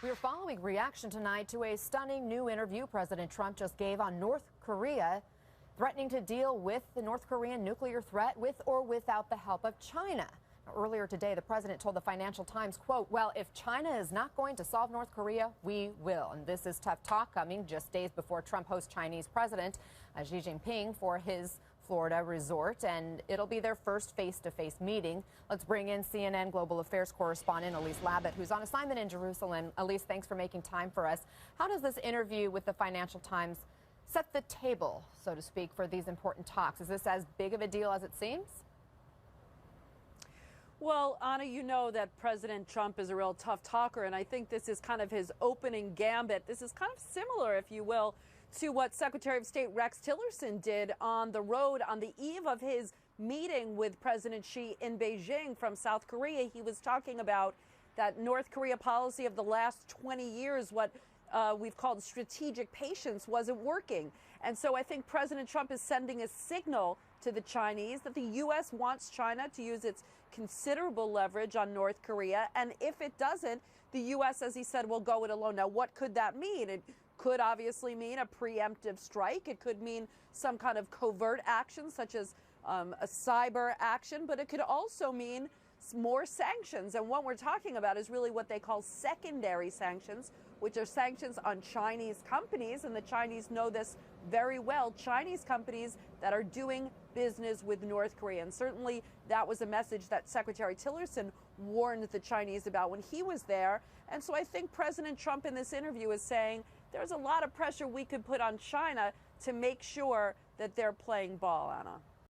We're following reaction tonight to a stunning new interview President Trump just gave on North Korea, threatening to deal with the North Korean nuclear threat with or without the help of China. Earlier today, the president told the Financial Times, quote, well, if China is not going to solve North Korea, we will. And this is tough talk coming just days before Trump hosts Chinese President Xi Jinping for his Florida resort, and it'll be their first face-to-face meeting. Let's bring in CNN Global Affairs correspondent Elise Labott, who's on assignment in Jerusalem. Elise, thanks for making time for us. How does this interview with the Financial Times set the table, so to speak, for these important talks? Is this as big of a deal as it seems? Well, Anna, you know that President Trump is a real tough talker, and I think this is kind of his opening gambit. This is kind of similar, if you will, to what Secretary of State Rex Tillerson did on the road on the eve of his meeting with President Xi in Beijing from South Korea. He was talking about that North Korea policy of the last 20 years, what we've called strategic patience, wasn't working. And so I think President Trump is sending a signal to the Chinese that the U.S. wants China to use its considerable leverage on North Korea. And if it doesn't, the U.S., as he said, will go it alone. Now, what could that mean? It could obviously mean a preemptive strike. It could mean some kind of covert action, such as a cyber action. But it could also mean more sanctions. And what we're talking about is really what they call secondary sanctions, which are sanctions on Chinese companies. And the Chinese know this very well. Chinese companies that are doing business with North Korea. And certainly that was a message that Secretary Tillerson warned the Chinese about when he was there. And so I think President Trump in this interview is saying there's a lot of pressure we could put on China to make sure that they're playing ball, Anna.